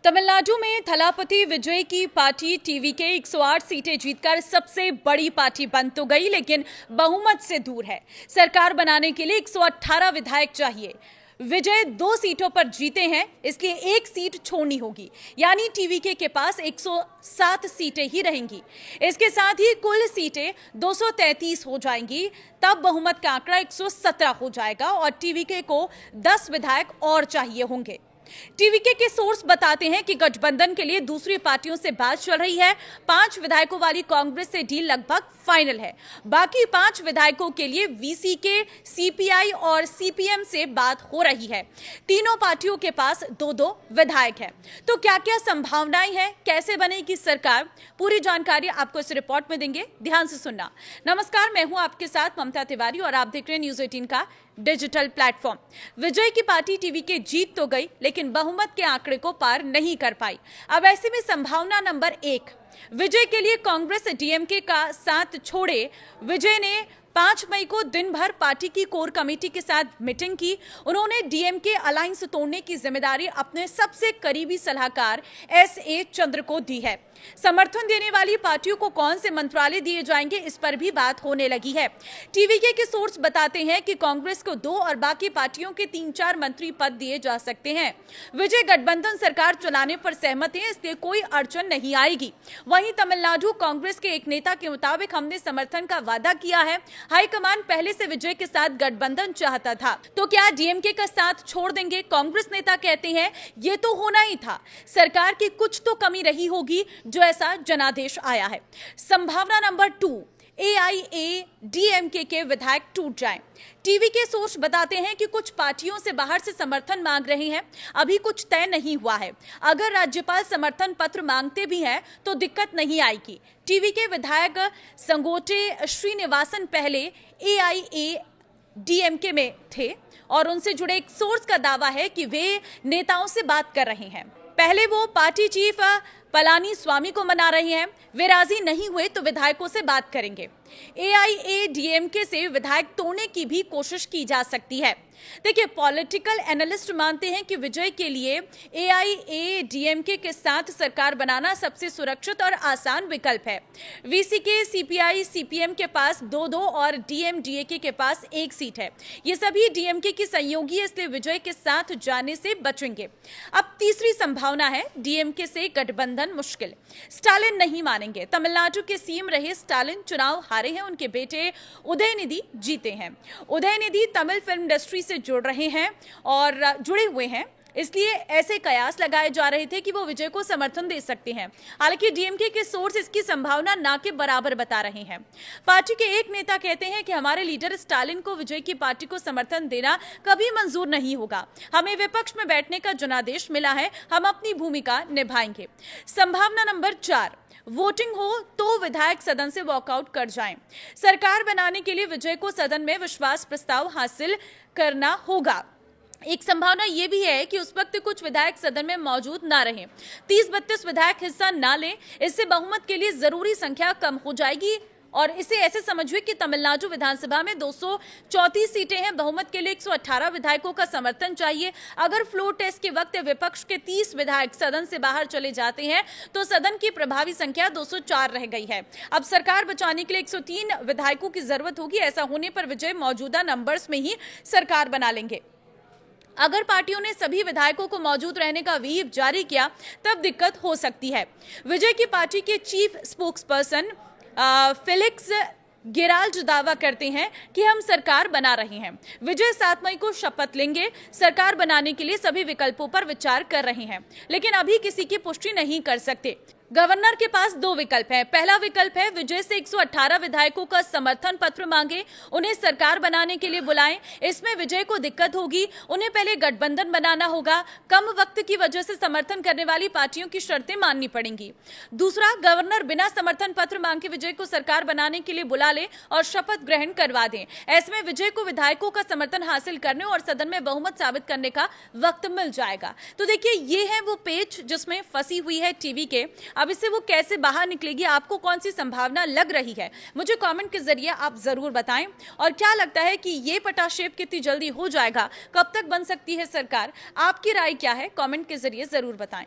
तमिलनाडु में थलापति विजय की party TVK 108 सीटें जीतकर सबसे बड़ी पार्टी बन तो गई, लेकिन बहुमत से दूर है। सरकार बनाने के लिए 118 विधायक चाहिए। विजय 2 सीटों पर जीते हैं, इसलिए 1 सीट छोड़नी होगी, यानी टीवीके के पास 107 सीटें ही रहेंगी। इसके साथ ही कुल सीटें 233 हो जाएंगी। तब बहुमत का आंकड़ा 117 हो जाएगा और टीवीके को 10 विधायक और चाहिए होंगे। टीवीके के सोर्स बताते हैं कि गठबंधन के लिए दूसरी पार्टियों से बात चल रही है। 5 विधायकों वाली कांग्रेस से डील लगभग फाइनल है। बाकी 5 विधायकों के लिए वीसीके, सीपीआई और सीपीएम से बात हो रही है। तीनों पार्टियों के पास 2-2 विधायक हैं। तो क्या क्या संभावनाएं हैं, कैसे बनेगी सरकार, पूरी जानकारी आपको इस रिपोर्ट में देंगे। ध्यान से सुनना। नमस्कार, मैं हूं आपके साथ ममता तिवारी और आप देख रहे हैं न्यूज़ 18 का डिजिटल प्लेटफॉर्म। विजय की पार्टी टीवीके जीत तो गई, लेकिन बहुमत के आंकड़े को पार नहीं कर पाई। अब ऐसे में संभावना नंबर 1 विजय के लिए कांग्रेस डीएमके का साथ छोड़े। विजय ने 5 मई को दिन भर पार्टी की कोर कमेटी के साथ मीटिंग की। उन्होंने डीएमके अलायंस तोड़ने की जिम्मेदारी अपने सबसे करीबी सलाहकार एसए चंद्र को दी है। समर्थन देने वाली पार्टियों को कौन से मंत्रालय दिए जाएंगे, इस पर भी बात होने लगी है। टीवीके के सोर्स बताते हैं कि कांग्रेस को 2 और बाकी पार्टियों के 3-4 मंत्री पद दिए जा सकते हैं। विजय गठबंधन सरकार चलाने पर सहमत है, इसलिए कोई अड़चन नहीं आएगी। वहीं तमिलनाडु कांग्रेस के एक नेता के मुताबिक हमने समर्थन का वादा किया है। हाईकमान पहले से विजय के साथ गठबंधन चाहता था, तो क्या डीएमके का साथ छोड़ देंगे? कांग्रेस नेता कहते हैं ये तो होना ही था, सरकार की कुछ तो कमी रही होगी जो ऐसा जनादेश आया है। संभावना नंबर 2 एआईएडीएमके के विधायक टूट जाएं। टीवीके सोर्स बताते हैं कि कुछ पार्टियों से बाहर से समर्थन मांग रहे हैं। अभी कुछ तय नहीं हुआ है। अगर राज्यपाल समर्थन पत्र मांगते भी हैं तो दिक्कत नहीं आएगी। टीवीके विधायक संगोटे श्रीनिवासन पहले एआईएडीएमके में थे और उनसे जुड़े एक सोर्स का दावा है कि वे नेताओं से बात कर रहे हैं। पहले वो पार्टी चीफ पलानी स्वामी को मना रहे हैं। वे राजी नहीं हुए तो विधायकों से बात करेंगे। एआईएडीएमके से विधायक तोड़ने की भी कोशिश की जा सकती है। देखिए, पॉलिटिकल एनालिस्ट मानते हैं कि विजय के लिए एआईएडीएमके के साथ सरकार बनाना सबसे सुरक्षित और आसान विकल्प है। वीसीके, सीपीआई, सीपीएम के पास 2-2 और डीएमडीके के पास 1 सीट है। ये सभी डीएमके की सहयोगी, इसलिए विजय के साथ जाने से बचेंगे। अब तीसरी संभावना है डीएमके से गठबंधन मुश्किल। स्टालिन नहीं मानेंगे। तमिलनाडु के सीएम रहे स्टालिन चुनाव हारे हैं, उनके बेटे उदयनिधि जीते हैं। उदयनिधि तमिल फिल्म इंडस्ट्री से जुड़ रहे हैं और जुड़े हुए हैं, इसलिए ऐसे कयास लगाए जा रहे थे कि वो विजय को समर्थन दे सकते हैं। हालांकि डीएमके के सोर्स इसकी संभावना ना के बराबर बता रहे हैं। पार्टी के एक नेता कहते हैं कि हमारे लीडर स्टालिन को विजय की पार्टी को समर्थन देना कभी मंजूर नहीं होगा। हमें विपक्ष में बैठने का जनादेश मिला है, हम अपनी भूमिका निभाएंगे। संभावना नंबर 4 वोटिंग हो तो विधायक सदन से वॉकआउट कर जाएं। सरकार बनाने के लिए विजय को सदन में विश्वास प्रस्ताव हासिल करना होगा। एक संभावना यह भी है कि उस वक्त कुछ विधायक सदन में मौजूद ना रहें। 30-32 विधायक हिस्सा ना लें, इससे बहुमत के लिए जरूरी संख्या कम हो जाएगी। और इसे ऐसे समझिए कि तमिलनाडु विधानसभा में 234 सीटें हैं। बहुमत के लिए 118 विधायकों का समर्थन चाहिए। अगर फ्लोर टेस्ट के वक्त विपक्ष के 30 विधायक सदन से बाहर चले जाते हैं तो सदन की प्रभावी संख्या 204 रह गई है। अब सरकार बचाने के लिए 103 विधायकों की जरूरत होगी। ऐसा होने पर विजय मौजूदा नंबर्स में ही सरकार बना लेंगे। अगर पार्टियों ने सभी विधायकों को मौजूद रहने का व्हीप जारी किया तब दिक्कत हो सकती है। विजय की पार्टी के चीफ स्पोक्सपर्सन फेलिक्स गिराल्ड दावा करते हैं कि हम सरकार बना रहे हैं। विजय 7 मई को शपथ लेंगे। सरकार बनाने के लिए सभी विकल्पों पर विचार कर रहे हैं, लेकिन अभी किसी की पुष्टि नहीं कर सकते। गवर्नर के पास 2 विकल्प हैं। पहला विकल्प है विजय से 118 विधायकों का समर्थन पत्र मांगे, उन्हें सरकार बनाने के लिए बुलाएं। इसमें विजय को दिक्कत होगी, उन्हें पहले गठबंधन बनाना होगा। कम वक्त की वजह से समर्थन करने वाली पार्टियों की शर्तें माननी पड़ेंगी। दूसरा, गवर्नर बिना समर्थन पत्र मांग के विजय को सरकार बनाने के लिए बुला ले और शपथ ग्रहण करवा दें। ऐसे में विजय को विधायकों का समर्थन हासिल करने और सदन में बहुमत साबित करने का वक्त मिल जाएगा। तो देखिए, ये है वो पेच जिसमें फंसी हुई है टीवीके। अब इससे वो कैसे बाहर निकलेगी, आपको कौन सी संभावना लग रही है, मुझे कमेंट के जरिए आप जरूर बताएं। और क्या लगता है कि ये पटाक्षेप कितनी जल्दी हो जाएगा, कब तक बन सकती है सरकार? आपकी राय क्या है, कमेंट के जरिए जरूर बताएं।